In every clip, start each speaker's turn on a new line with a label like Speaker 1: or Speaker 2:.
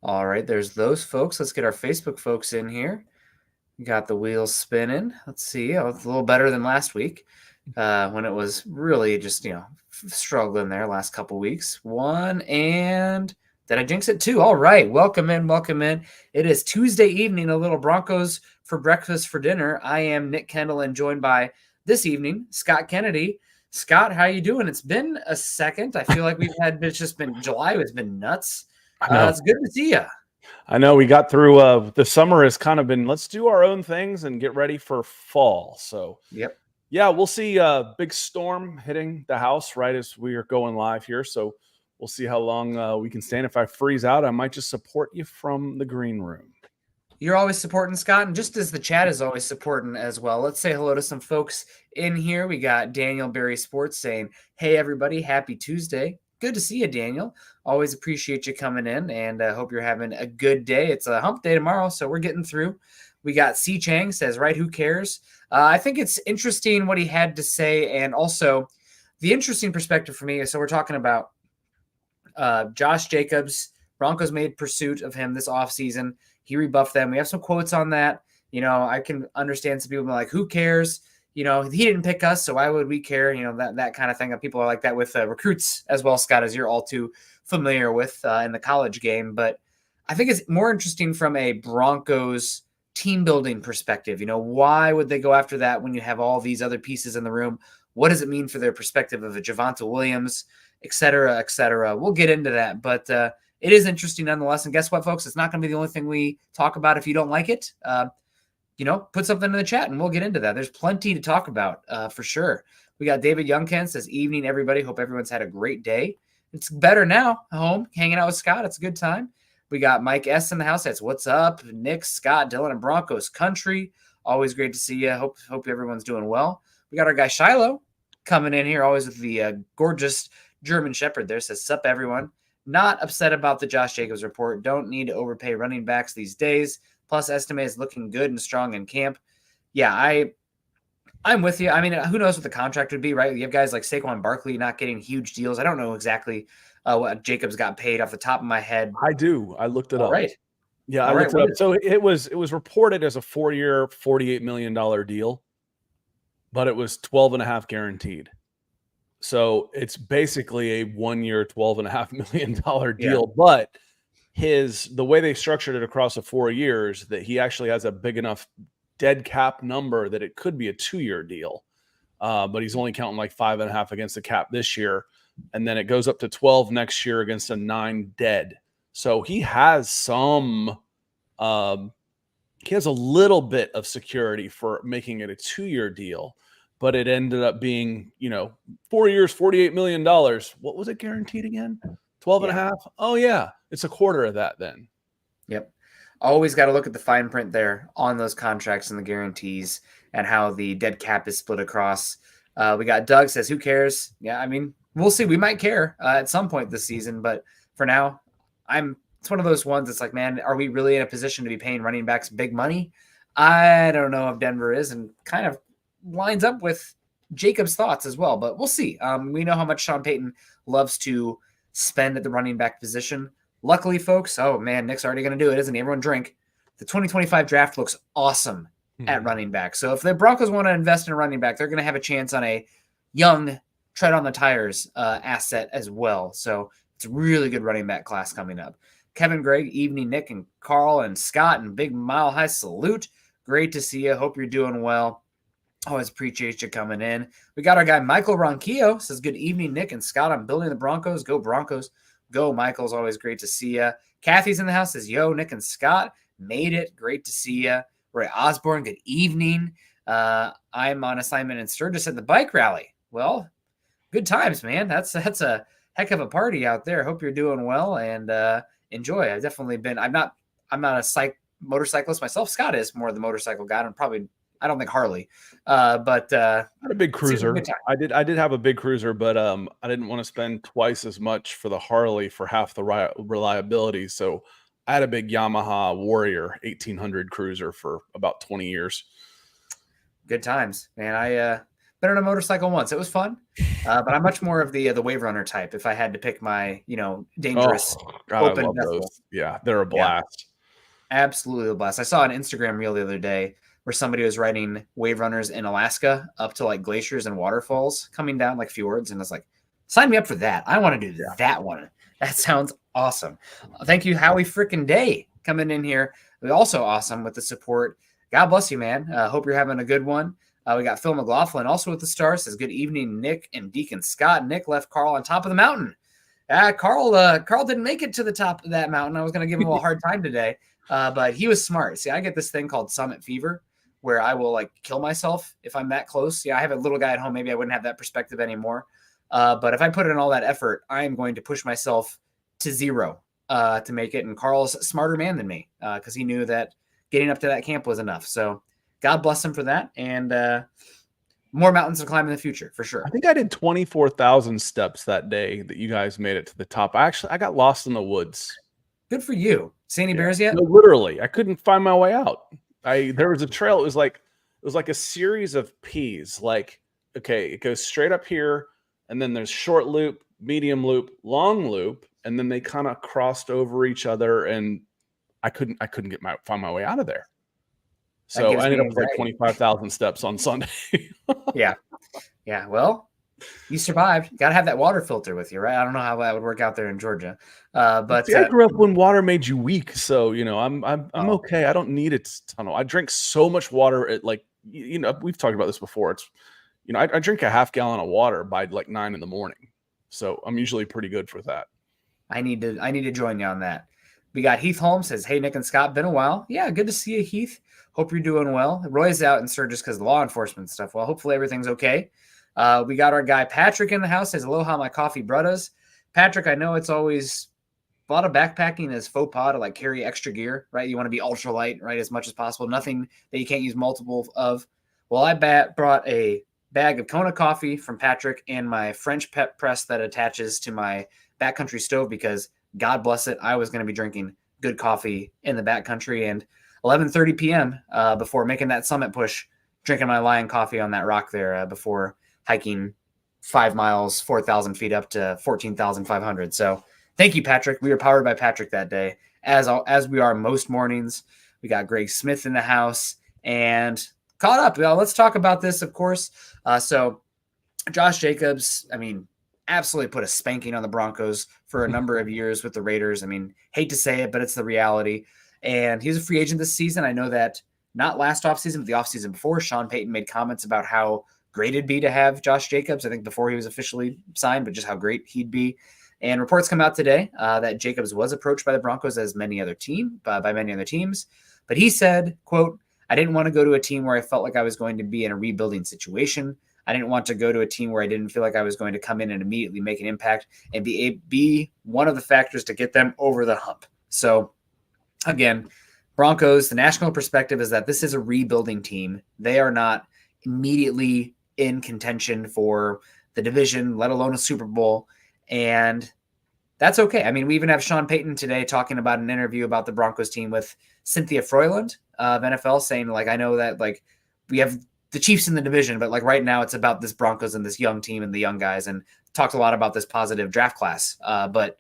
Speaker 1: All right, there's those folks. Let's get our Facebook folks in here. Got the wheels spinning. Let's see. Oh, it's a little better than last week when it was really just, struggling there last couple weeks. One, and did I jinx it? Two. All right. Welcome in. Welcome in. It is Tuesday evening, a little Broncos for breakfast for dinner. I am Nick Kendell and joined by this evening, Scott Kennedy. Scott, how you doing? It's been a second. I feel like it's just been July. It's been nuts.
Speaker 2: I know.
Speaker 1: It's good to see you.
Speaker 2: I know we got through the summer has kind of been let's do our own things and get ready for fall. So
Speaker 1: Yep.
Speaker 2: yeah, we'll see a big storm hitting the house right as we are going live here. So we'll see how long we can stand. If I freeze out, I might just support you from the green room.
Speaker 1: You're always supporting, Scott, and just as the chat is always supporting as well. Let's say hello to some folks in here. We got Daniel Berry Sports saying, "Hey everybody, happy Tuesday." Good to see you, Daniel. Always appreciate you coming in, and hope you're having a good day. It's a hump day tomorrow, so we're getting through. We got C. Chang says, right, who cares? I think it's interesting what he had to say, and also the interesting perspective for me is, so we're talking about Josh Jacobs. Broncos made pursuit of him this offseason. He rebuffed them. We have some quotes on that. I can understand some people being like, who cares? He didn't pick us, so why would we care? That kind of thing. People are like that with recruits as well, Scott, as you're all too familiar with in the college game. But I think it's more interesting from a Broncos team building perspective. Why would they go after that when you have all these other pieces in the room? What does it mean for their perspective of a Javonte Williams, et cetera, et cetera? We'll get into that, but it is interesting nonetheless. And guess what, folks? It's not going to be the only thing we talk about if you don't like it. Put something in the chat and we'll get into that. There's plenty to talk about for sure. We got David Youngkin says, evening, everybody. Hope everyone's had a great day. It's better now, home, hanging out with Scott. It's a good time. We got Mike S. in the house. That's what's up. Nick, Scott, Dylan, and Broncos country. Always great to see you. Hope everyone's doing well. We got our guy Shiloh coming in here, always with the gorgeous German Shepherd there. Says, sup, everyone. Not upset about the Josh Jacobs report. Don't need to overpay running backs these days. Plus, estimate is looking good and strong in camp. Yeah, I'm with you. I mean, who knows what the contract would be, right? You have guys like Saquon Barkley not getting huge deals. I don't know exactly what Jacobs got paid off the top of my head.
Speaker 2: I do. I looked it up.
Speaker 1: Right.
Speaker 2: Yeah, I looked it up. So it was reported as a 4-year, $48 million deal, but it was 12.5 guaranteed. So it's basically a 1-year, $12.5 million deal. Yeah. But the way they structured it across the 4 years, that he actually has a big enough dead cap number that it could be a 2-year deal. But he's only counting like 5.5 against the cap this year. And then it goes up to 12 next year against a 9 dead. So he has he has a little bit of security for making it a 2-year deal. But it ended up being, 4 years, $48 million. What was it guaranteed again? 12.5? Oh, yeah. It's a quarter of that then.
Speaker 1: Yep. Always got to look at the fine print there on those contracts and the guarantees and how the dead cap is split across. We got Doug says, who cares? Yeah, I mean, we'll see. We might care at some point this season. But for now, it's one of those ones that's like, man, are we really in a position to be paying running backs big money? I don't know if Denver is, and kind of lines up with Jacob's thoughts as well, but we'll see. We know how much Sean Payton loves to spend at the running back position. Luckily, folks, oh man, Nick's already going to do it, isn't he? Everyone drink. The 2025 draft looks awesome at running back. So if the Broncos want to invest in a running back, they're going to have a chance on a young tread on the tires asset as well. So it's a really good running back class coming up. Kevin, Greg, evening, Nick and Carl and Scott, and big Mile High salute. Great to see you. Hope you're doing well. Always appreciate you coming in. We got our guy Michael Ronquillo says, good evening, Nick and Scott. I'm building the Broncos. Go Broncos. Go Michael's always great to see you. Kathy's in the house says, yo, Nick and Scott. Made it. Great to see you. Ray Osborne, good evening. I'm on assignment in Sturgis at the bike rally. Well, good times, man. That's a heck of a party out there. Hope you're doing well and enjoy. I've definitely been. I'm not a motorcyclist myself. Scott is more the motorcycle guy. I don't think Harley, but
Speaker 2: I had a big cruiser. I did have a big cruiser, but I didn't want to spend twice as much for the Harley for half the reliability. So I had a big Yamaha Warrior 1800 cruiser for about 20 years.
Speaker 1: Good times, man. I been on a motorcycle once. It was fun. But I'm much more of the wave runner type. If I had to pick my, dangerous
Speaker 2: God, I
Speaker 1: open
Speaker 2: love
Speaker 1: vessel.
Speaker 2: those. Yeah, they're a
Speaker 1: Yeah,
Speaker 2: blast.
Speaker 1: absolutely a blast. I saw an Instagram reel the other day where somebody was riding wave runners in Alaska up to like glaciers and waterfalls coming down like fjords, and I was like, sign me up for that. I want to do that one. That sounds awesome. Thank you, Howie freaking Day, coming in here. Also awesome with the support. God bless you, man. Hope you're having a good one. We got Phil McLaughlin also with the star. Says good evening, Nick and Deacon Scott. Nick left Carl on top of the mountain. Carl didn't make it to the top of that mountain. I was going to give him a hard time today, but he was smart. See, I get this thing called summit fever, where I will like kill myself if I'm that close. Yeah, I have a little guy at home. Maybe I wouldn't have that perspective anymore. But if I put in all that effort, I am going to push myself to zero to make it. And Carl's a smarter man than me because he knew that getting up to that camp was enough. So God bless him for that. And more mountains to climb in the future, for sure.
Speaker 2: I think I did 24,000 steps that day that you guys made it to the top. I got lost in the woods.
Speaker 1: Good for you. See any bears yet?
Speaker 2: No, literally, I couldn't find my way out. There was a trail. It was like a series of P's. Like, okay, it goes straight up here, and then there's short loop, medium loop, long loop, and then they kind of crossed over each other, and I couldn't find my way out of there. So I ended up with like 25,000 steps on Sunday.
Speaker 1: Yeah. Well, you survived. Got to have that water filter with you, right? I don't know how that would work out there in Georgia, but
Speaker 2: see, I grew up when water made you weak, so I'm okay. I don't need a tunnel. I drink so much water. We've talked about this before. It's I drink a half gallon of water by like 9 a.m. So I'm usually pretty good for that.
Speaker 1: I need to join you on that. We got Heath Holmes says, "Hey Nick and Scott, been a while. Yeah, good to see you, Heath. Hope you're doing well. Roy's out in Sturgis because of law enforcement stuff. Well, hopefully everything's okay." We got our guy Patrick in the house. Says, "Aloha, my coffee brothers." Patrick, I know it's always a lot of backpacking as faux pas to like carry extra gear, right? You want to be ultralight, right, as much as possible. Nothing that you can't use multiple of. Well, I brought a bag of Kona coffee from Patrick and my French pep press that attaches to my backcountry stove because God bless it, I was going to be drinking good coffee in the backcountry. And 11:30 p.m. Before making that summit push, drinking my Lion coffee on that rock there before hiking 5 miles, 4,000 feet up to 14,500. So thank you, Patrick. We were powered by Patrick that day, as we are most mornings. We got Greg Smith in the house and caught up. Let's talk about this, of course. So Josh Jacobs, absolutely put a spanking on the Broncos for a number of years with the Raiders. Hate to say it, but it's the reality. And he's a free agent this season. I know that not last offseason, but the offseason before, Sean Payton made comments about how great it'd be to have Josh Jacobs, I think before he was officially signed, but just how great he'd be. And reports come out today that Jacobs was approached by the Broncos as by many other teams. But he said, quote, "I didn't want to go to a team where I felt like I was going to be in a rebuilding situation. I didn't want to go to a team where I didn't feel like I was going to come in and immediately make an impact and be one of the factors to get them over the hump." So again, Broncos, the national perspective is that this is a rebuilding team. They are not immediately in contention for the division, let alone a Super Bowl. And that's okay. We even have Sean Payton today talking about an interview about the Broncos team with Cynthia Froyland of NFL saying, like, I know that like we have the Chiefs in the division, but like right now it's about this Broncos and this young team and the young guys, and talked a lot about this positive draft class. But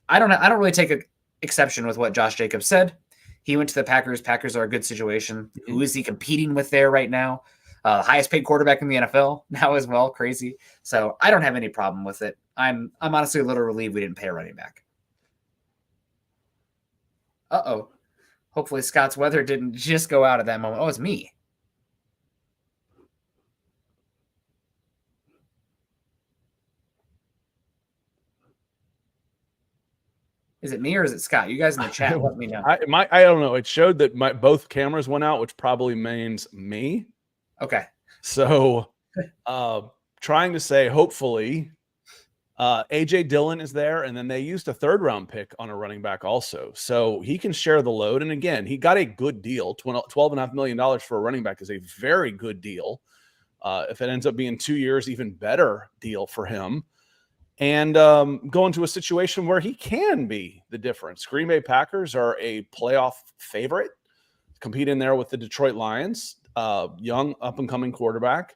Speaker 1: I don't really take an exception with what Josh Jacobs said. He went to the Packers. Packers are a good situation. Mm-hmm. Who is he competing with there right now? Highest paid quarterback in the NFL now as well. Crazy. So I don't have any problem with it. I'm honestly a little relieved we didn't pay a running back. Uh-oh. Hopefully Scott's weather didn't just go out at that moment. Oh, it's me. Is it me or is it Scott? You guys in the chat, let me know.
Speaker 2: I don't know. It showed that both cameras went out, which probably means me.
Speaker 1: Okay.
Speaker 2: So trying to say, hopefully, AJ Dillon is there, and then they used a 3rd-round pick on a running back also. So he can share the load. And again, he got a good deal. $12.5 million for a running back is a very good deal. If it ends up being 2 years, even better deal for him. And go into a situation where he can be the difference. Green Bay Packers are a playoff favorite, compete in there with the Detroit Lions, young up-and-coming quarterback.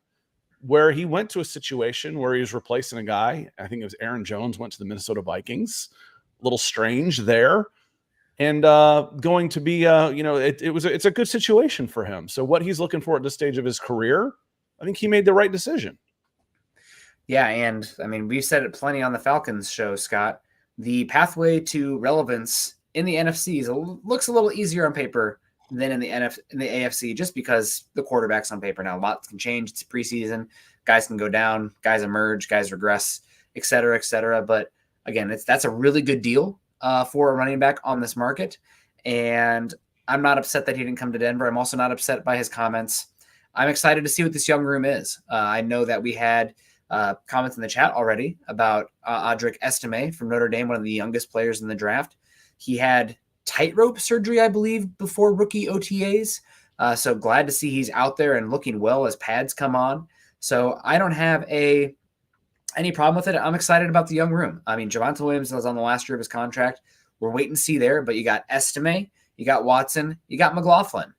Speaker 2: where he went to a situation where he was replacing a guy. I think it was Aaron Jones went to the Minnesota Vikings. A little strange there. And going to be, it's a good situation for him. So what he's looking for at this stage of his career, I think he made the right decision.
Speaker 1: Yeah, and I mean, we've said it plenty on the Falcons show, Scott. The pathway to relevance in the NFC looks a little easier on paper than in the AFC, just because the quarterback's on paper now. Lots can change. It's preseason. Guys can go down. Guys emerge. Guys regress, et cetera, et cetera. But again, that's a really good deal for a running back on this market. And I'm not upset that he didn't come to Denver. I'm also not upset by his comments. I'm excited to see what this young room is. I know that we had comments in the chat already about Audric Estime from Notre Dame, one of the youngest players in the draft. He had tightrope surgery, I believe, before rookie OTAs. So glad to see he's out there and looking well as pads come on. So I don't have any problem with it. I'm excited about the young room. I mean, Javonte Williams was on the last year of his contract. We're waiting to see there, but you got Estime, you got Watson, you got McLaughlin.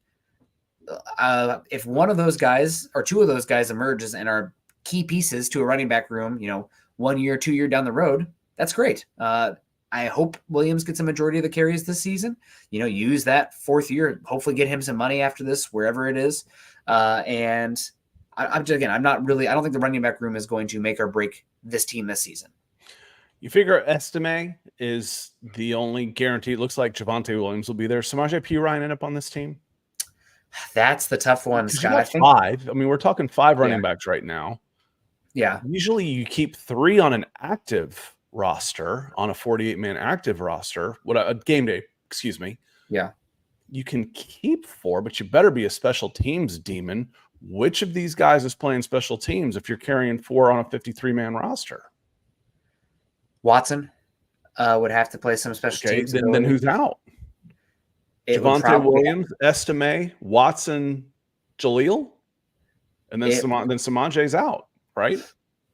Speaker 1: If one of those guys or two of those guys emerges and are key pieces to a running back room, 1 year, 2 year down the road, that's great. I hope Williams gets a majority of the carries this season. Use that fourth year, hopefully get him some money after this, wherever it is. And I don't think the running back room is going to make or break this team this season.
Speaker 2: You figure Estime is the only guarantee. It looks like Javonte Williams will be there. Samaje Perine end up on this team?
Speaker 1: That's the tough one, Scott.
Speaker 2: I think 5. I mean, we're talking 5 running backs right now.
Speaker 1: Yeah.
Speaker 2: Usually you keep 3 on an active roster, on a 48-man active roster. A game day, excuse me.
Speaker 1: Yeah.
Speaker 2: You can keep 4, but you better be a special teams demon. Which of these guys is playing special teams if you're carrying 4 on a 53-man roster?
Speaker 1: Watson would have to play some special teams.
Speaker 2: Then who's out? Javonte Williams, Estime, Watson, Jaleel, and then Samaje's out, right?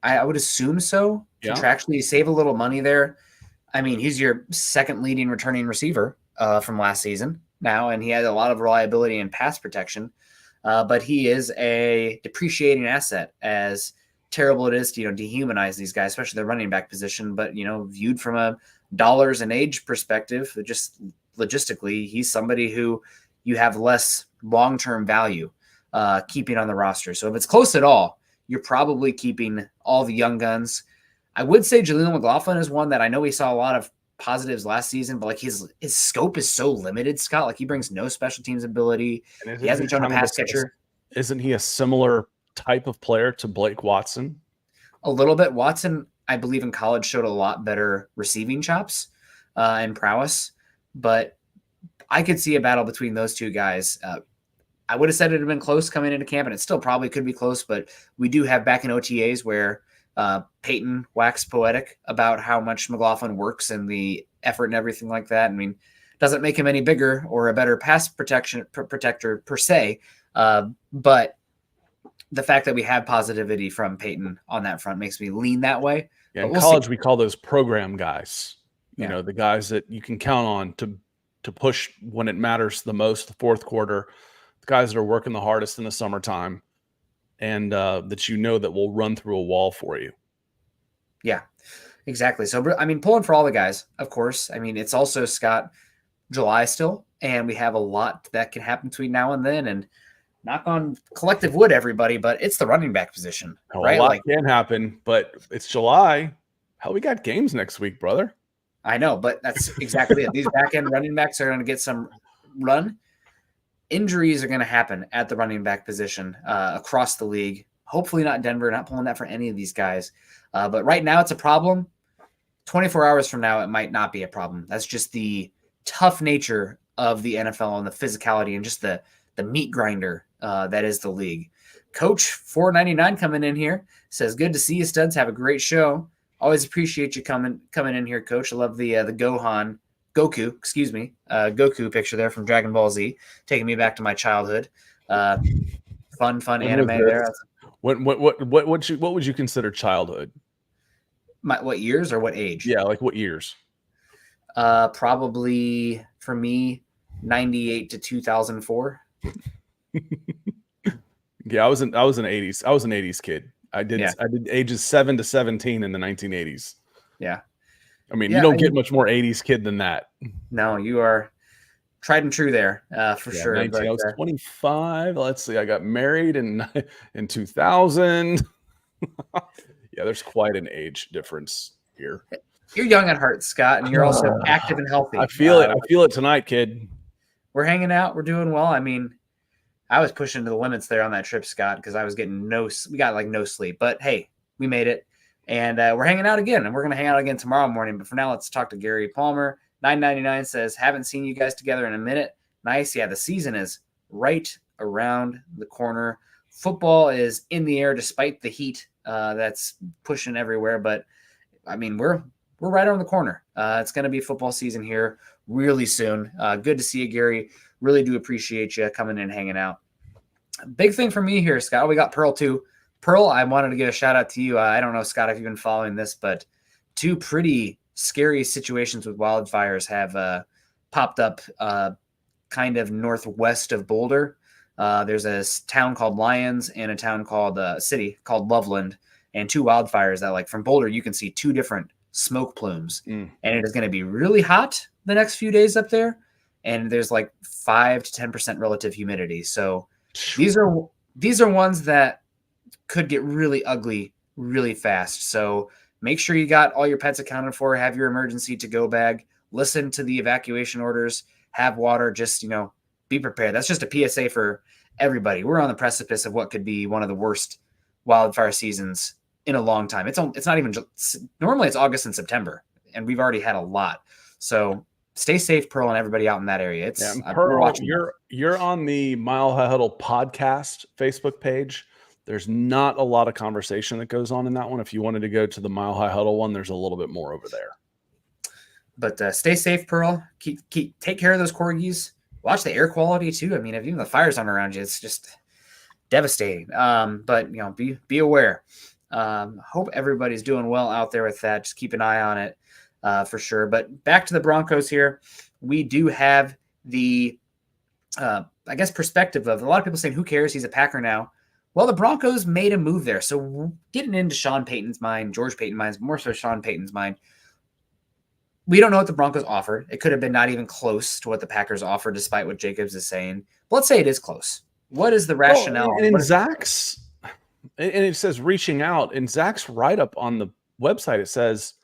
Speaker 1: I would assume so. Contractually, save a little money there. I mean, he's your second leading returning receiver from last season now, and he had a lot of reliability and pass protection. But he is a depreciating asset, as terrible it is to dehumanize these guys, especially the running back position. But viewed from a dollars and age perspective, just logistically, he's somebody who you have less long-term value keeping on the roster. So if it's close at all, you're probably keeping all the young guns. I would say Jaleel McLaughlin is one that I know we saw a lot of positives last season, but like his scope is so limited, Scott. Like he brings no special teams ability. He hasn't shown a pass catcher. Isn't
Speaker 2: he a similar type of player to Blake Watson?
Speaker 1: A little bit. Watson, I believe in college, showed a lot better receiving chops and prowess, but I could see a battle between those two guys. I would have said it had been close coming into camp, and it still probably could be close, but we do have back in OTAs where Peyton waxed poetic about how much McLaughlin works and the effort and everything like that. I mean, doesn't make him any bigger or a better pass protector per se, but the fact that we have positivity from Peyton on that front makes me lean that way.
Speaker 2: Yeah, in college, we call those program guys. The guys that you can count on to push when it matters the most, the fourth quarter, the guys that are working the hardest in the summertime, and that that will run through a wall for you.
Speaker 1: Yeah, exactly. So, I mean, pulling for all the guys, of course. I mean, it's also, Scott, July still, and we have a lot that can happen between now and then, and knock on collective wood, everybody, but it's the running back position, right?
Speaker 2: A lot can happen, but it's July. Hell, we got games next week, brother.
Speaker 1: I know, but that's exactly it. These back-end running backs are going to get some run. Injuries are going to happen at the running back position across the league. Hopefully not Denver, not pulling that for any of these guys. But right now it's a problem. 24 hours from now, it might not be a problem. That's just the tough nature of the NFL and the physicality and just the meat grinder that is the league. Coach 499 coming in here says, good to see you, studs. Have a great show. Always appreciate you coming in here, Coach. I love the Goku picture there from Dragon Ball Z, taking me back to my childhood. Fun anime there.
Speaker 2: What would you consider childhood?
Speaker 1: What years or what age?
Speaker 2: Yeah, like what years?
Speaker 1: Probably for me, 98 to 2004.
Speaker 2: Yeah, I was an 80s kid. I did ages 7 to 17 in the 1980s.
Speaker 1: Yeah.
Speaker 2: I mean, you don't get much more 80s kid than that.
Speaker 1: No, you are tried and true there, for sure.
Speaker 2: I was 25. Let's see. I got married in 2000. Yeah, there's quite an age difference here.
Speaker 1: You're young at heart, Scott, and you're also active and healthy.
Speaker 2: I feel it. I feel it tonight, kid.
Speaker 1: We're hanging out. We're doing well. I mean, I was pushing to the limits there on that trip, Scott, because I was getting we got like no sleep. But hey, we made it. And we're hanging out again, and we're going to hang out again tomorrow morning. But for now, let's talk to Gary Palmer. 999 says, haven't seen you guys together in a minute. Nice. Yeah, the season is right around the corner. Football is in the air despite the heat that's pushing everywhere. But, I mean, we're right around the corner. It's going to be football season here really soon. Good to see you, Gary. Really do appreciate you coming in and hanging out. Big thing for me here, Scott. We got Pearl, too. Pearl, I wanted to give a shout out to you. I don't know, Scott, if you've been following this, but two pretty scary situations with wildfires have popped up kind of northwest of Boulder. There's a town called Lyons and a town called city called Loveland, and two wildfires that, like, from Boulder, you can see two different smoke plumes. And it is going to be really hot the next few days up there. And there's like 5 to 10% relative humidity. So these are ones that could get really ugly really fast. So make sure you got all your pets accounted for, have your emergency to-go bag, listen to the evacuation orders, have water, just, be prepared. That's just a PSA for everybody. We're on the precipice of what could be one of the worst wildfire seasons in a long time. It's not even, normally it's August and September, and we've already had a lot. So stay safe, Pearl, and everybody out in that area.
Speaker 2: Pearl, you're on the Mile High Huddle podcast Facebook page. There's not a lot of conversation that goes on in that one. If you wanted to go to the Mile High Huddle one, there's a little bit more over there.
Speaker 1: But stay safe, Pearl. Take care of those corgis. Watch the air quality too. I mean, if even the fire's on around you, it's just devastating. But be aware. Hope everybody's doing well out there with that. Just keep an eye on it for sure. But back to the Broncos here. We do have the, perspective of a lot of people saying, who cares? He's a Packer now. Well, the Broncos made a move there. So getting into Sean Payton's mind, George Payton's mind, more so Sean Payton's mind, we don't know what the Broncos offered. It could have been not even close to what the Packers offered, despite what Jacobs is saying. But let's say it is close. What is the rationale?
Speaker 2: And in Zach's, and it says reaching out, in Zach's write-up on the website, it says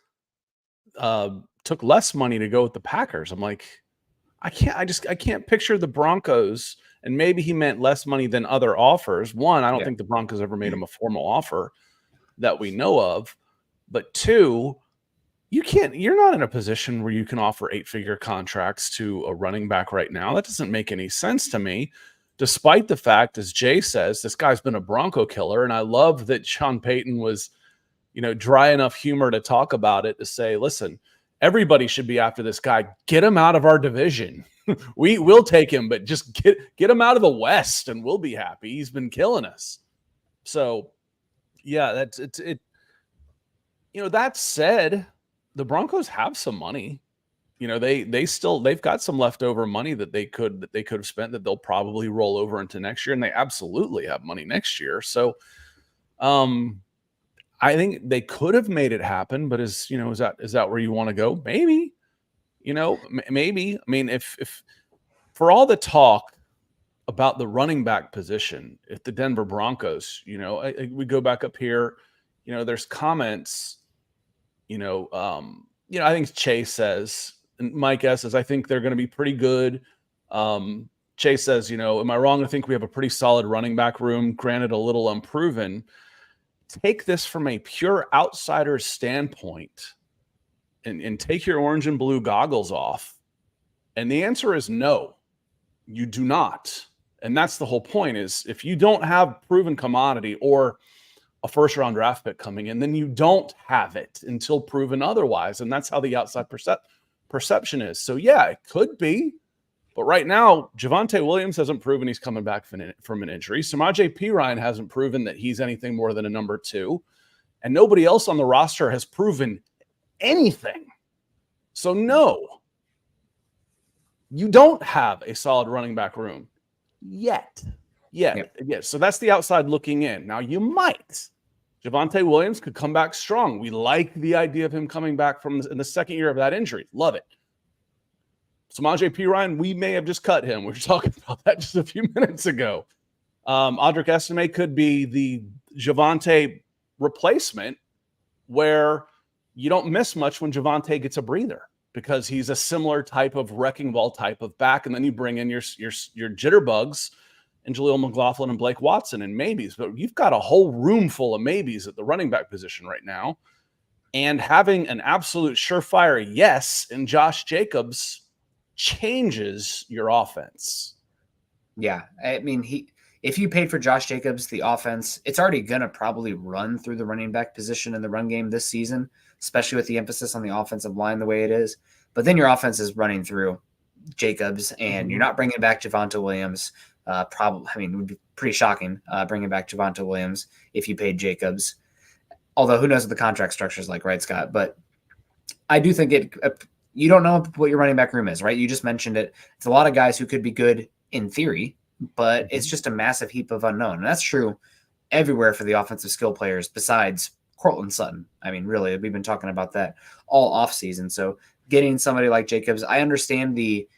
Speaker 2: took less money to go with the Packers. I'm like, I can't picture the Broncos. And maybe he meant less money than other offers. One, I don't think the Broncos ever made him a formal offer that we know of. But two, you're not in a position where you can offer 8-figure contracts to a running back right now. That doesn't make any sense to me, despite the fact, as Jay says, this guy's been a Bronco killer. And I love that Sean Payton was, dry enough humor to talk about it, to say, listen, everybody should be after this guy. Get him out of our division. We will take him, but just get him out of the West and we'll be happy. He's been killing us. So yeah, that's it. That said, the Broncos have some money. They've got some leftover money that they could have spent that they'll probably roll over into next year, and they absolutely have money next year. So I think they could have made it happen, but is that where you want to go? Maybe. Maybe. I mean, if for all the talk about the running back position, if the Denver Broncos, we go back up here, there's comments, I think Chase says, and Mike S says, I think they're going to be pretty good. Chase says, am I wrong to think we have a pretty solid running back room, granted a little unproven? Take this from a pure outsider's standpoint. And take your orange and blue goggles off. And the answer is no, you do not. And that's the whole point, is if you don't have proven commodity or a first-round draft pick coming in, then you don't have it until proven otherwise. And that's how the outside perception is. So, yeah, it could be. But right now, Javonte Williams hasn't proven he's coming back from an injury. Samaje Perine hasn't proven that he's anything more than a number 2. And nobody else on the roster has proven anything. So no, you don't have a solid running back room yet. Yeah. So that's the outside looking in. Now you might, Javonte Williams could come back strong. We like the idea of him coming back in the second year of that injury. Love it. Samaje Perine, we may have just cut him. We were talking about that just a few minutes ago. Audric Estime could be the Javonte replacement, where you don't miss much when Javonte gets a breather, because he's a similar type of wrecking ball type of back. And then you bring in your jitterbugs and Jaleel McLaughlin and Blake Watson and maybes. But you've got a whole room full of maybes at the running back position right now. And having an absolute surefire yes in Josh Jacobs changes your offense.
Speaker 1: Yeah. I mean, if you paid for Josh Jacobs, the offense, it's already going to probably run through the running back position in the run game this season, especially with the emphasis on the offensive line the way it is. But then your offense is running through Jacobs, and you're not bringing back Javonte Williams. It would be pretty shocking bringing back Javonte Williams if you paid Jacobs. Although who knows what the contract structure is like, right, Scott? But I do think you don't know what your running back room is, right? You just mentioned it. It's a lot of guys who could be good in theory, but it's just a massive heap of unknown. And that's true everywhere for the offensive skill players besides Cortland Sutton. I mean, really, we've been talking about that all offseason. So getting somebody like Jacobs, I understand the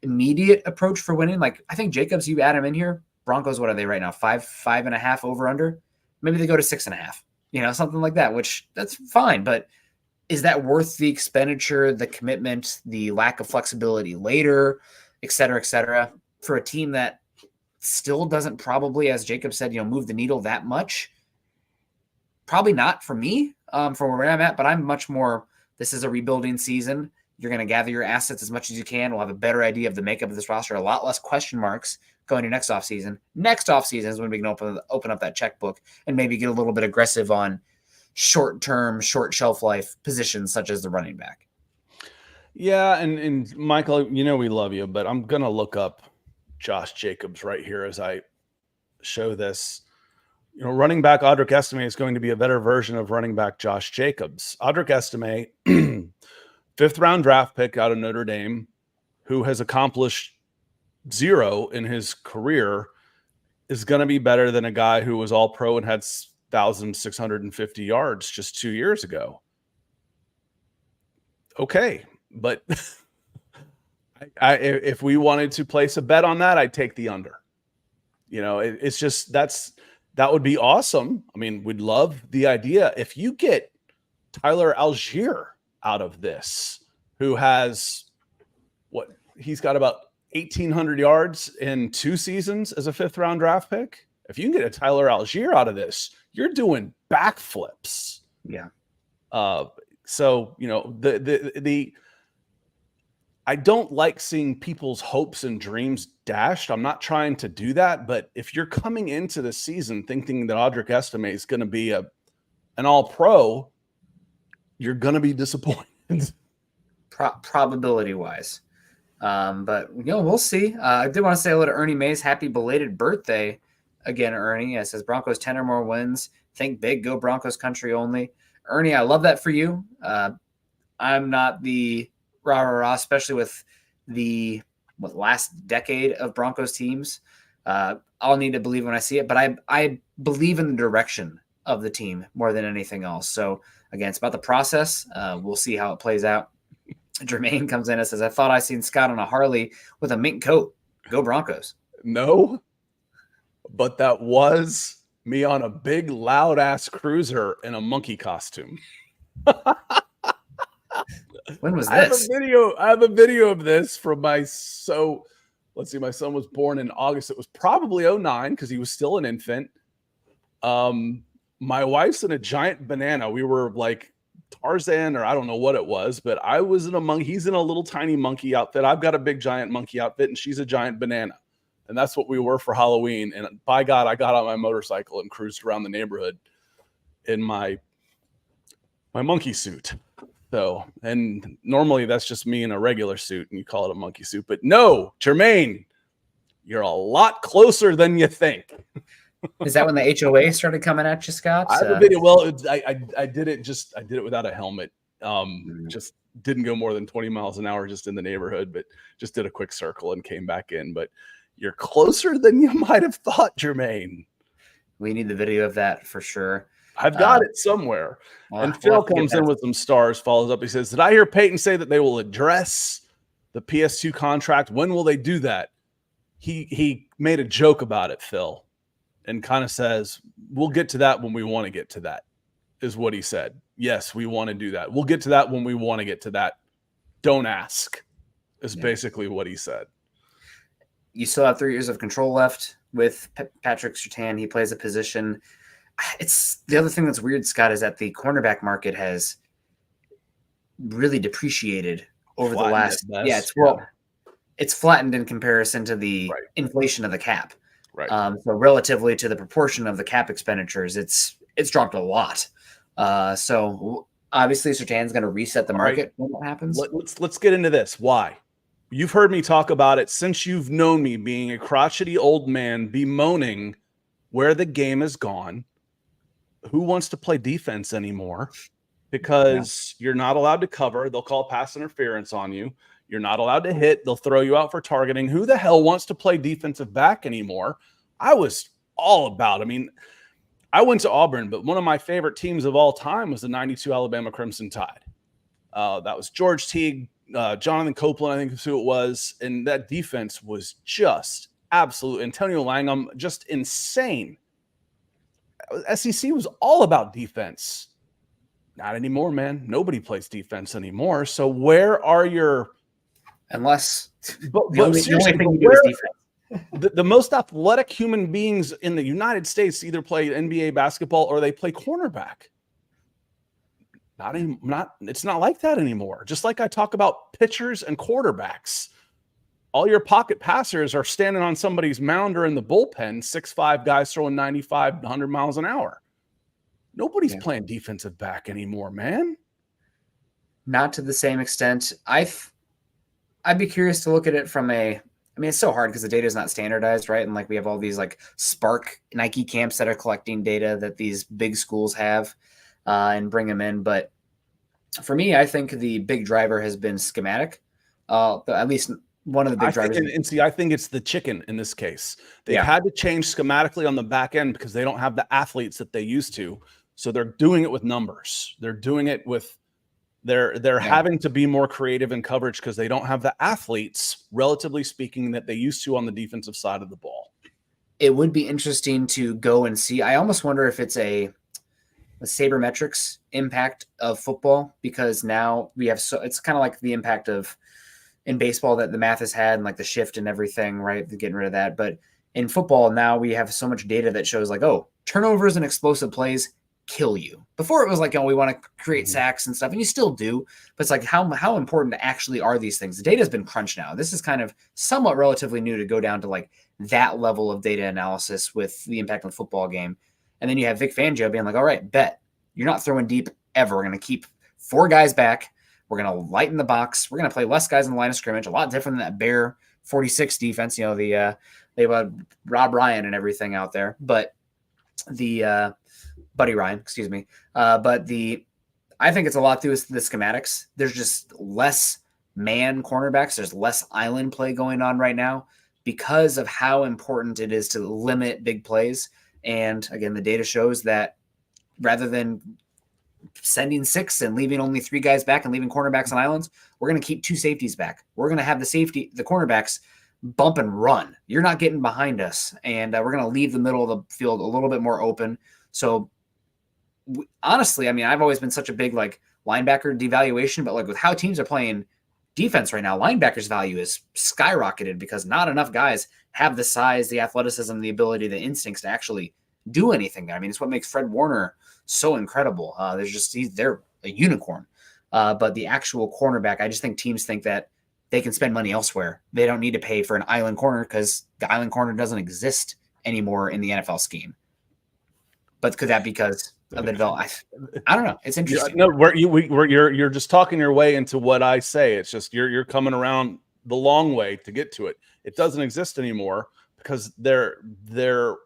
Speaker 1: immediate approach for winning. Like, I think Jacobs, you add him in here, Broncos, what are they right now? 5.5 over under? Maybe they go to 6.5, something like that, which that's fine. But is that worth the expenditure, the commitment, the lack of flexibility later, et cetera, for a team that still doesn't probably, as Jacob said, move the needle that much? Probably not for me, from where I'm at, but I'm much more, this is a rebuilding season. You're going to gather your assets as much as you can. We'll have a better idea of the makeup of this roster, a lot less question marks going to next offseason. Next offseason is when we can open up that checkbook and maybe get a little bit aggressive on short-term, short shelf life positions such as the running back.
Speaker 2: Yeah, and Michael, we love you, but I'm going to look up Josh Jacobs right here as I show this. Running back Audric Estime is going to be a better version of running back Josh Jacobs. Audric Estime, 5th-round draft pick out of Notre Dame, who has accomplished 0 in his career, is going to be better than a guy who was all-pro and had 1,650 yards just 2 years ago. Okay, but if we wanted to place a bet on that, I'd take the under. It's just that would be awesome. I mean, we'd love the idea. If you get Tyler Algier out of this, who has he's got about 1,800 yards in 2 seasons as a 5th-round draft pick. If you can get a Tyler Algier out of this, you're doing backflips.
Speaker 1: Yeah.
Speaker 2: So, I don't like seeing people's hopes and dreams dashed. I'm not trying to do that, but if you're coming into the season thinking that Audric Estime is going to be an all-pro, you're going to be disappointed.
Speaker 1: Probability wise. But we'll see. I did want to say hello to Ernie Mays. Happy belated birthday again, Ernie. It says Broncos 10 or more wins. Think big, go Broncos country only. Ernie, I love that for you. I'm not the rah-rah-rah, especially with the last decade of Broncos teams. I'll need to believe when I see it, but I believe in the direction of the team more than anything else. So again, it's about the process. We'll see how it plays out. Jermaine comes in and says, I thought I seen Scott on a Harley with a mink coat. Go Broncos.
Speaker 2: No, but that was me on a big loud ass cruiser in a monkey costume.
Speaker 1: When was this?
Speaker 2: I have a video of this from let's see, my son was born in August. It was probably 2009 because he was still an infant. My wife's in a giant banana. We were like Tarzan, or I don't know what it was, but I was in a monkey. He's in a little tiny monkey outfit. I've got a big giant monkey outfit, and she's a giant banana. And that's what we were for Halloween. And by God, I got on my motorcycle and cruised around the neighborhood in my monkey suit. So, and normally that's just me in a regular suit and you call it a monkey suit, but no, Jermaine, you're a lot closer than you think.
Speaker 1: Is that when the HOA started coming at you, Scott?
Speaker 2: I have a video. Well, I did it without a helmet. Just didn't go more than 20 miles an hour just in the neighborhood, but just did a quick circle and came back in. But you're closer than you might have thought, Jermaine.
Speaker 1: We need the video of that for sure.
Speaker 2: I've got it somewhere. And Phil comes in with some stars, follows up. He says, did I hear Peyton say that they will address the PS2 contract? When will they do that? He made a joke about it, Phil, and kind of says, we'll get to that when we want to get to that, is what he said. Yes, we want to do that. We'll get to that when we want to get to that. Don't ask, is basically what he said.
Speaker 1: You still have 3 years of control left with Patrick Surtain. He plays a position. It's the other thing that's weird, Scott, is that the cornerback market has really depreciated over the last. It's flattened in comparison to the inflation of the cap.
Speaker 2: Right.
Speaker 1: So relatively to the proportion of the cap expenditures, it's dropped a lot. So obviously Surtain's going to reset the market when that happens.
Speaker 2: Let's get into this. Why? You've heard me talk about it since you've known me, being a crotchety old man bemoaning where the game has gone. Who wants to play defense anymore? Because you're not allowed to cover. They'll call pass interference on you. You're not allowed to hit. They'll throw you out for targeting. Who the hell wants to play defensive back anymore? I was all about. I mean, I went to Auburn, but one of my favorite teams of all time was the 92 Alabama Crimson Tide. That was George Teague, Jonathan Copeland, I think is who it was. And that defense was just absolute. Antonio Langham, just insane. SEC was all about defense. Not anymore, man. Nobody plays defense anymore. So where are your
Speaker 1: unless
Speaker 2: the only thing you do is defense. The most athletic human beings in the United States either play NBA basketball or they play cornerback. It's not like that anymore. Just like I talk about pitchers and quarterbacks. All your pocket passers are standing on somebody's mound or in the bullpen, 6'5" guys throwing 95, 100 miles an hour. Nobody's playing defensive back anymore, man.
Speaker 1: Not to the same extent. I'd be curious to look at it from I mean, it's so hard because the data is not standardized, right? And like we have all these like Spark Nike camps that are collecting data that these big schools have and bring them in. But for me, I think the big driver has been schematic. At least one of the big drivers.
Speaker 2: I think it's the chicken in this case. They've had to change schematically on the back end because they don't have the athletes that they used to. So they're doing it with numbers. They're doing it with they're having to be more creative in coverage because they don't have the athletes, relatively speaking, that they used to on the defensive side of the ball.
Speaker 1: It would be interesting to go and see. I almost wonder if it's a sabermetrics impact of football, because now we have it's kind of like the impact of in baseball that the math has had and like the shift and everything, right? Getting rid of that. But in football now we have so much data that shows like, oh, turnovers and explosive plays kill you. Before it was like, oh, we want to create sacks and stuff, and you still do, but it's like how important actually are these things? The data has been crunched now. This is kind of somewhat relatively new to go down to like that level of data analysis with the impact on the football game. And then you have Vic Fangio being like, all right, bet you're not throwing deep ever. We're going to keep 4 guys back. We're going to lighten the box. We're going to play less guys in the line of scrimmage, a lot different than that Bear 46 defense. You know, they have Rob Ryan and everything out there, but Buddy Ryan, excuse me. I think it's a lot to do with the schematics. There's just less man cornerbacks. There's less island play going on right now because of how important it is to limit big plays. And again, the data shows that rather than sending 6 and leaving only 3 guys back and leaving cornerbacks on islands, we're going to keep 2 safeties back. We're going to have the cornerbacks bump and run. You're not getting behind us. And we're going to leave the middle of the field a little bit more open. So honestly, I mean, I've always been such a big like linebacker devaluation, but like with how teams are playing defense right now, linebackers value is skyrocketed because not enough guys have the size, the athleticism, the ability, the instincts to actually do anything. I mean, it's what makes Fred Warner so incredible. They're a unicorn. But the actual cornerback, I just think teams think that they can spend money elsewhere. They don't need to pay for an island corner because the island corner doesn't exist anymore in the NFL scheme. But could that be because of the development? I don't know. It's interesting.
Speaker 2: No, you're just talking your way into what I say. It's just you're coming around the long way to get to it. It doesn't exist anymore because the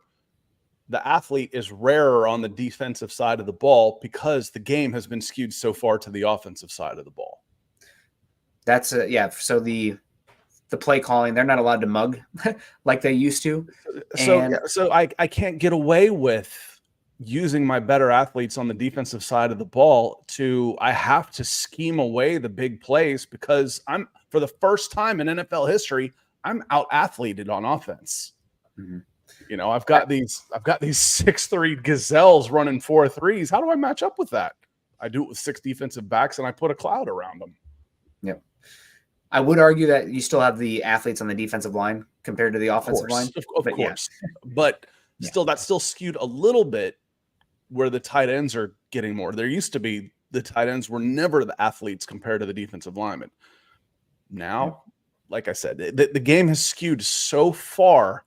Speaker 2: athlete is rarer on the defensive side of the ball because the game has been skewed so far to the offensive side of the ball.
Speaker 1: That's So the play calling, they're not allowed to mug like they used to.
Speaker 2: So I can't get away with using my better athletes on the defensive side of the ball I have to scheme away the big plays because for the first time in NFL history, I'm out athleted on offense. Mm-hmm. I've got these 6'3" gazelles running 4 threes. How do I match up with that? I do it with 6 defensive backs and I put a cloud around them.
Speaker 1: Yep. I would argue that you still have the athletes on the defensive line compared to the offensive line.
Speaker 2: Of course. Yeah. But still, that's still skewed a little bit where the tight ends are getting more. There used to be the tight ends were never the athletes compared to the defensive linemen. Now, like I said, the game has skewed so far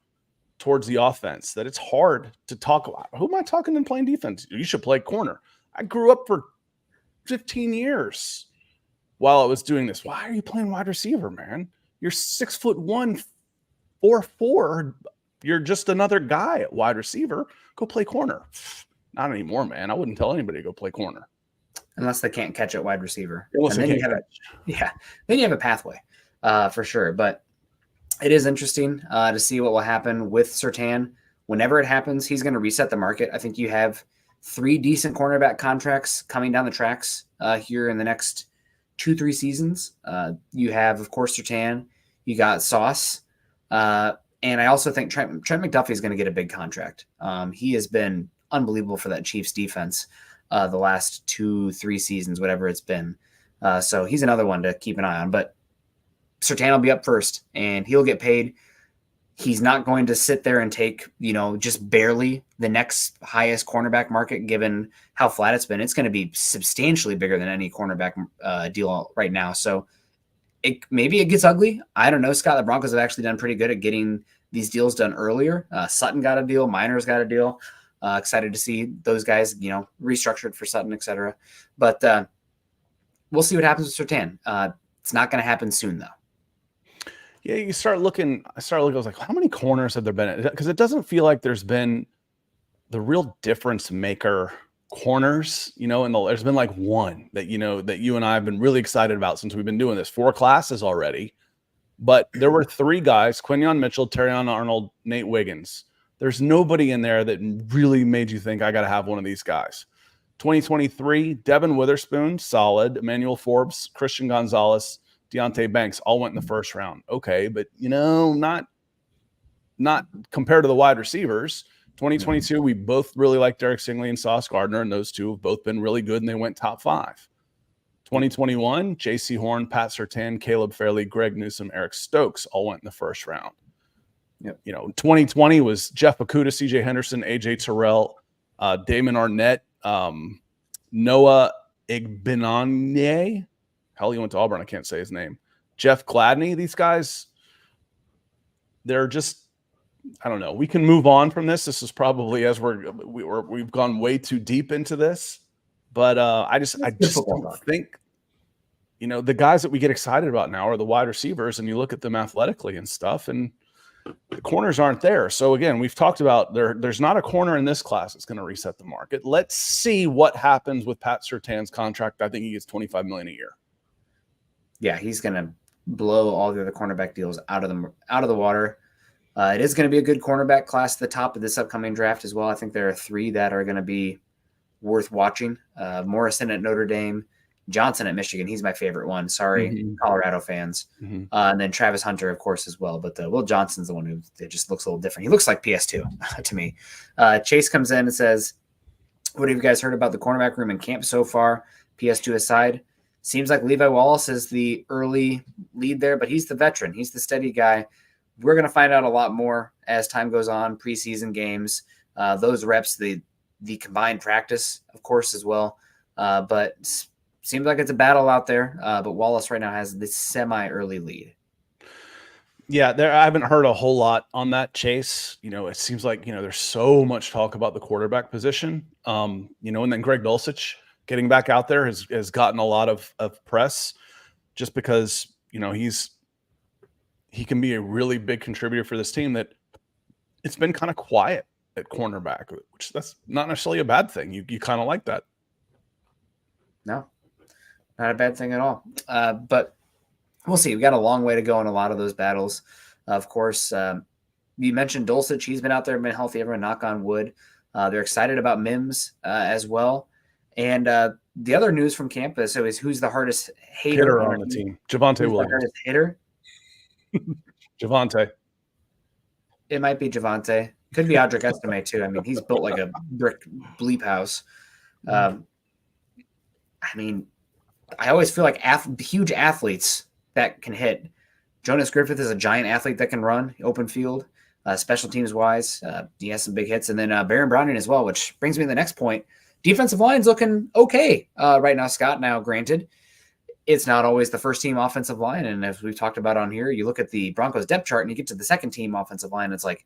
Speaker 2: towards the offense that it's hard to talk about. Who am I talking and playing defense? You should play corner. I grew up for 15 years while I was doing this. Why are you playing wide receiver, man? You're 6'1", 4'4". You're just another guy at wide receiver. Go play corner. Not anymore, man. I wouldn't tell anybody to go play corner.
Speaker 1: Unless they can't catch at wide receiver.
Speaker 2: Unless
Speaker 1: then you have a pathway for sure. But it is interesting to see what will happen with Surtain. Whenever it happens, he's going to reset the market. I think you have 3 decent cornerback contracts coming down the tracks here in the next 2-3 seasons. You have, of course, Surtain. You got Sauce. And I also think Trent McDuffie is going to get a big contract. He has been unbelievable for that Chiefs defense the last 2-3 seasons, whatever it's been. So he's another one to keep an eye on. But Surtain will be up first, and he'll get paid. He's not going to sit there and take, just barely the next highest cornerback market, given how flat it's been. It's going to be substantially bigger than any cornerback deal right now. So maybe it gets ugly. I don't know, Scott. The Broncos have actually done pretty good at getting these deals done earlier. Sutton got a deal. Minor's got a deal. Excited to see those guys, restructured for Sutton, et cetera. But we'll see what happens with Surtain. It's not going to happen soon, though.
Speaker 2: Yeah, I started looking, I was like, how many corners have there been? Because it doesn't feel like there's been the real difference maker corners, and there's been like one that, that you and I have been really excited about since we've been doing this 4 classes already. But there were 3 guys, Quinyon Mitchell, Terrion Arnold, Nate Wiggins. There's nobody in there that really made you think I got to have one of these guys. 2023, Devin Witherspoon, solid. Emmanuel Forbes, Christian Gonzalez, Deontay Banks all went in the first round. Okay, but not compared to the wide receivers. 2022, we both really like Derek Stingley and Sauce Gardner, and those two have both been really good, and they went top 5. 2021, J.C. Horn, Pat Surtain, Caleb Fairley, Greg Newsome, Eric Stokes all went in the first round. Yep. 2020 was Jeff Okudah, C.J. Henderson, A.J. Terrell, Damon Arnett, Noah Igbenanye. Hell, he went to Auburn. I can't say his name. Jeff Gladney. These guys, they're just, I don't know. We can move on from this. This is probably as we've gone way too deep into this, but I just don't think, the guys that we get excited about now are the wide receivers, and you look at them athletically and stuff, and the corners aren't there. So again, we've talked about there's not a corner in this class that's going to reset the market. Let's see what happens with Pat Surtain's contract. I think he gets $25 million a year.
Speaker 1: Yeah, he's going to blow all the other cornerback deals out of the water. It is going to be a good cornerback class at the top of this upcoming draft as well. I think there are 3 that are going to be worth watching. Morrison at Notre Dame, Johnson at Michigan. He's my favorite one. Sorry, Colorado fans. And then Travis Hunter, of course, as well. But Will Johnson's the one who just looks a little different. He looks like PS2 to me. Chase comes in and says, what have you guys heard about the cornerback room in camp so far? PS2 aside. Seems like Levi Wallace is the early lead there, but he's the veteran. He's the steady guy. We're going to find out a lot more as time goes on, preseason games, those reps, the combined practice, of course, as well. But seems like it's a battle out there. But Wallace right now has this semi-early lead.
Speaker 2: Yeah, I haven't heard a whole lot on that, Chase. It seems like, there's so much talk about the quarterback position. And then Greg Dulcich getting back out there has gotten a lot of press just because, he can be a really big contributor for this team that it's been kind of quiet at cornerback, which that's not necessarily a bad thing. You kind of like that.
Speaker 1: No, not a bad thing at all. But we'll see. We've got a long way to go in a lot of those battles. Of course, you mentioned Dulcich. He's been out there, been healthy. Everyone knock on wood. They're excited about Mims as well. And the other news from camp is who's the hardest hitter
Speaker 2: on the team? Javonte Williams. The hardest
Speaker 1: hitter?
Speaker 2: Javonte.
Speaker 1: It might be Javonte. Could be Audric Estime too. I mean, he's built like a brick bleep house. I mean, I always feel like huge athletes that can hit. Jonas Griffith is a giant athlete that can run open field, special teams wise. He has some big hits. And then Baron Browning as well, which brings me to the next point. Defensive line's looking okay right now, Scott. Now, granted, it's not always the first team offensive line. And as we've talked about on here, you look at the Broncos depth chart and you get to the second team offensive line. It's like,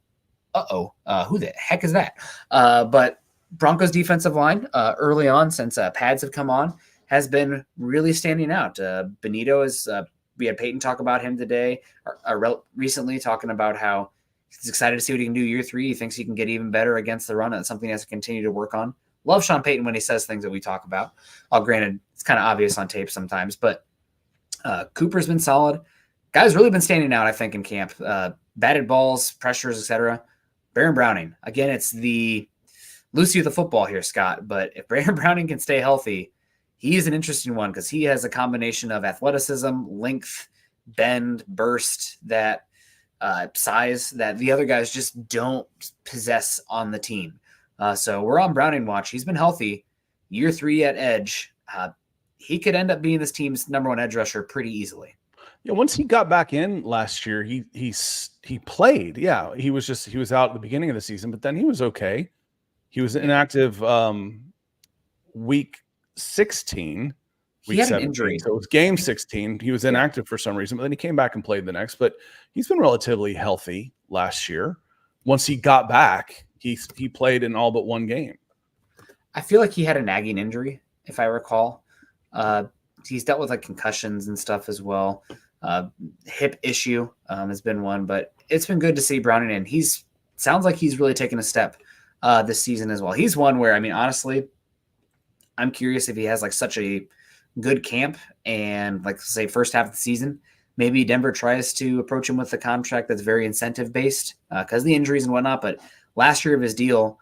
Speaker 1: who the heck is that? But Broncos defensive line early on, since pads have come on, has been really standing out. Benito is, we had Peyton talk about him today, recently talking about how he's excited to see what he can do year 3. He thinks he can get even better against the run. And it's something he has to continue to work on. Love Sean Payton when he says things that we talk about. Granted, it's kind of obvious on tape sometimes, but Cooper's been solid. Guys really been standing out, I think, in camp. Batted balls, pressures, etc. Baron Browning. Again, it's the Lucy of the football here, Scott. But if Baron Browning can stay healthy, he is an interesting one because he has a combination of athleticism, length, bend, burst, that size that the other guys just don't possess on the team. So we're on Browning watch. He's been healthy. Year 3 at edge. He could end up being this team's number 1 edge rusher pretty easily.
Speaker 2: Yeah, once he got back in last year, he played. Yeah, he was out at the beginning of the season, but then he was okay. He was inactive week 16.
Speaker 1: He had an injury.
Speaker 2: So it was game 16. He was inactive for some reason, but then he came back and played the next. But he's been relatively healthy last year. Once he got back, he played in all but one game.
Speaker 1: I feel like he had a nagging injury, if I recall. He's dealt with like concussions and stuff as well. Hip issue has been one, but it's been good to see Browning in. Sounds like he's really taken a step this season as well. He's one where, I mean, honestly, I'm curious if he has like such a good camp and like say first half of the season, maybe Denver tries to approach him with a contract that's very incentive based because the injuries and whatnot. But last year of his deal,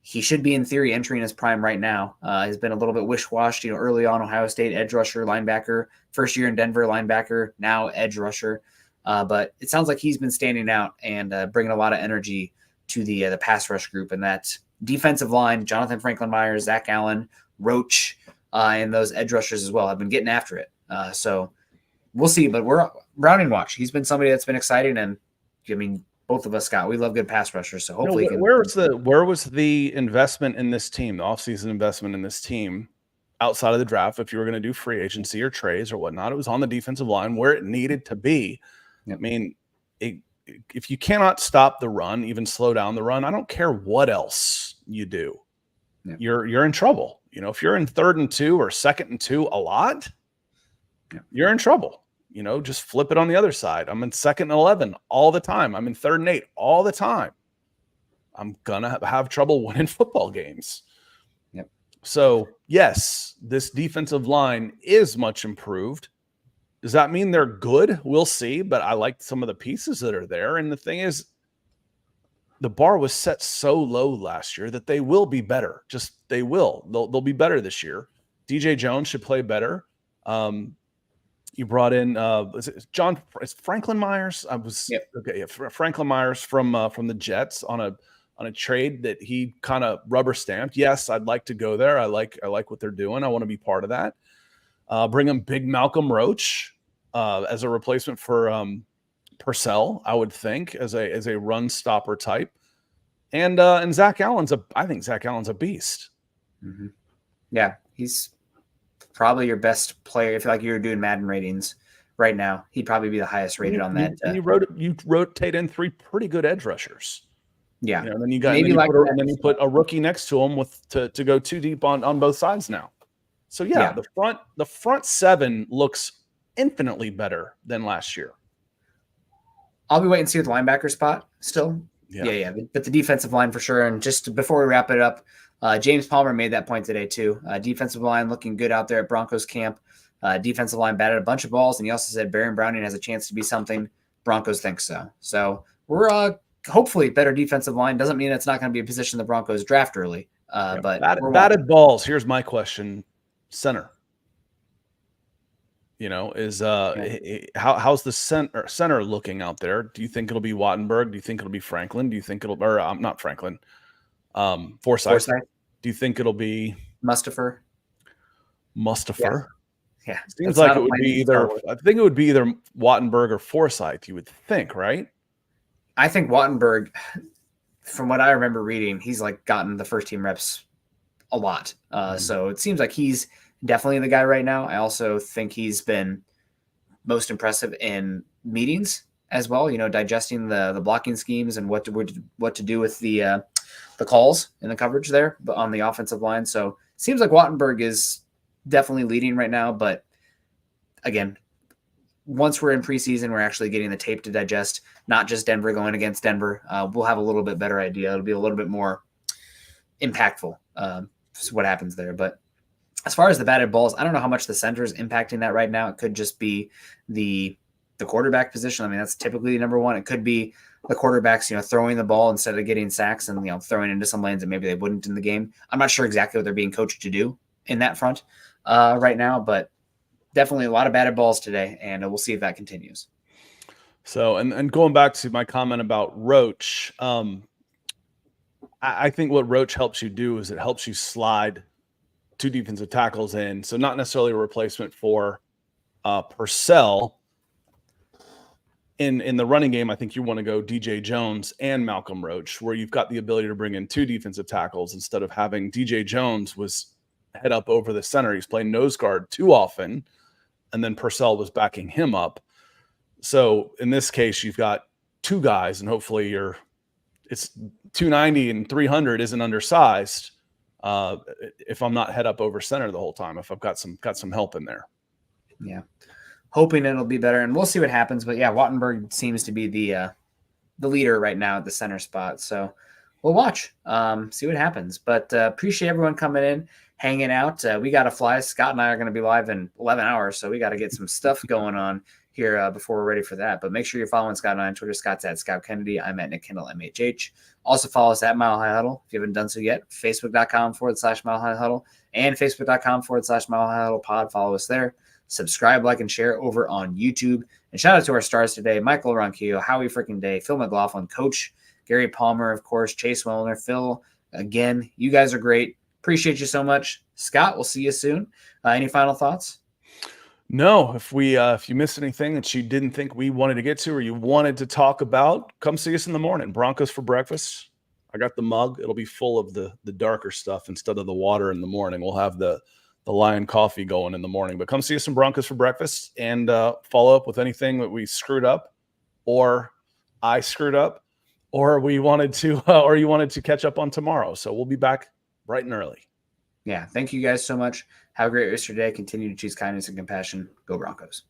Speaker 1: he should be in theory entering his prime right now. He's been a little bit wish-washed, early on Ohio State edge rusher, linebacker, first year in Denver linebacker, now edge rusher. But it sounds like he's been standing out and bringing a lot of energy to the pass rush group. And that defensive line, Jonathan Franklin-Myers, Zach Allen, Roach, and those edge rushers as well have been getting after it. So we'll see, but we're Browning watch. He's been somebody that's been exciting. And I mean, both of us, Scott, we love good pass rushers. So hopefully,
Speaker 2: where was the investment in this team, the offseason investment in this team outside of the draft? If you were going to do free agency or trades or whatnot, it was on the defensive line where it needed to be. Yep. I mean, if you cannot stop the run, even slow down the run, I don't care what else you do. Yep. You're in trouble. If you're in 3rd and 2 or 2nd and 2 a lot, yep, you're in trouble. Just flip it on the other side. I'm in 2nd and 11 all the time. I'm in 3rd and 8 all the time. I'm going to have trouble winning football games.
Speaker 1: Yep.
Speaker 2: So, yes, this defensive line is much improved. Does that mean they're good? We'll see, but I like some of the pieces that are there. And the thing is, the bar was set so low last year that they will be better. They will. They'll be better this year. DJ Jones should play better. You brought in Franklin Myers. Franklin Myers from the Jets on a trade that he kind of rubber stamped. Yes, I'd like to go there. I like what they're doing. I want to be part of that. Bring in big Malcolm Roach as a replacement for Purcell, I would think, as a run stopper type. And Zach Allen's I think Zach Allen's a beast.
Speaker 1: Mm-hmm. Yeah, he's probably your best player. If like you're doing Madden ratings right now, he'd probably be the highest rated on that.
Speaker 2: And you rotate in 3 pretty good edge rushers.
Speaker 1: Yeah.
Speaker 2: And then you put a rookie next to him to go too deep on both sides now. So yeah, the front 7 looks infinitely better than last year.
Speaker 1: I'll be waiting to see the linebacker spot still. Yeah. But the defensive line for sure. And just before we wrap it up, James Palmer made that point today too. Defensive line looking good out there at Broncos camp. Defensive line batted a bunch of balls, and he also said Baron Browning has a chance to be something. Broncos think so. So we're kind hopefully better defensive line. Doesn't mean it's not going to be a position the Broncos draft early. But
Speaker 2: batted balls. Here's my question: center. How's the center looking out there? Do you think it'll be Wattenberg? Do you think it'll be Franklin? Do you think it'll, or not Franklin, Forsyth? Do you think it'll be
Speaker 1: Mustafer? Yeah.
Speaker 2: Seems like it would be either. I think it would be either Wattenberg or Forsyth. You would think, right?
Speaker 1: I think Wattenberg, from what I remember reading, he's like gotten the first team reps a lot. So it seems like he's definitely the guy right now. I also think he's been most impressive in meetings as well, digesting the blocking schemes and what to do with the calls and the coverage there, but on the offensive line. So it seems like Wattenberg is definitely leading right now. But again, once we're in preseason, we're actually getting the tape to digest, not just Denver going against Denver. We'll have a little bit better idea. It'll be a little bit more impactful what happens there. But as far as the batted balls, I don't know how much the center is impacting that right now. It could just be the quarterback position. I mean, that's typically number one. It could be the quarterbacks, throwing the ball instead of getting sacks and, throwing into some lanes that maybe they wouldn't in the game. I'm not sure exactly what they're being coached to do in that front right now, but definitely a lot of batted balls today, and we'll see if that continues.
Speaker 2: So, and going back to my comment about Roach, I think what Roach helps you do is it helps you slide two defensive tackles in. So not necessarily a replacement for Purcell. In the running game, I think you want to go DJ Jones and Malcolm Roach, where you've got the ability to bring in two defensive tackles instead of having DJ Jones was head up over the center. He's playing nose guard too often, and then Purcell was backing him up. So in this case, you've got two guys, and hopefully it's 290 and 300 isn't undersized. If I'm not head up over center the whole time, if I've got some help in there.
Speaker 1: Yeah. Hoping it'll be better, and we'll see what happens. But yeah, Wattenberg seems to be the leader right now at the center spot. So we'll watch, see what happens. But appreciate everyone coming in, hanging out. We got to fly. Scott and I are going to be live in 11 hours, so we got to get some stuff going on here before we're ready for that. But make sure you're following Scott and I on Twitter. Scott's at Scott Kennedy. I'm at Nick Kendell, MHH. Also follow us at Mile High Huddle if you haven't done so yet. Facebook.com/Mile High Huddle and Facebook.com/Mile High Huddle pod. Follow us there. Subscribe, like, and share over on YouTube. And shout out to our stars today: Michael Ronquillo, Howie Freaking Day, Phil McLaughlin, Coach Gary Palmer, of course, Chase Wellner, Phil. Again, you guys are great. Appreciate you so much. Scott, we'll see you soon. Any final thoughts?
Speaker 2: No, if you missed anything that you didn't think we wanted to get to or you wanted to talk about, come see us in the morning. Broncos for breakfast. I got the mug. It'll be full of the darker stuff instead of the water in the morning. We'll have the Lion coffee going in the morning. But come see us in Broncos for breakfast and follow up with anything that we screwed up or I screwed up or we wanted to or you wanted to catch up on tomorrow. So we'll be back bright and early.
Speaker 1: Yeah. Thank you guys so much. Have a great rest of your day. Continue to choose kindness and compassion. Go Broncos.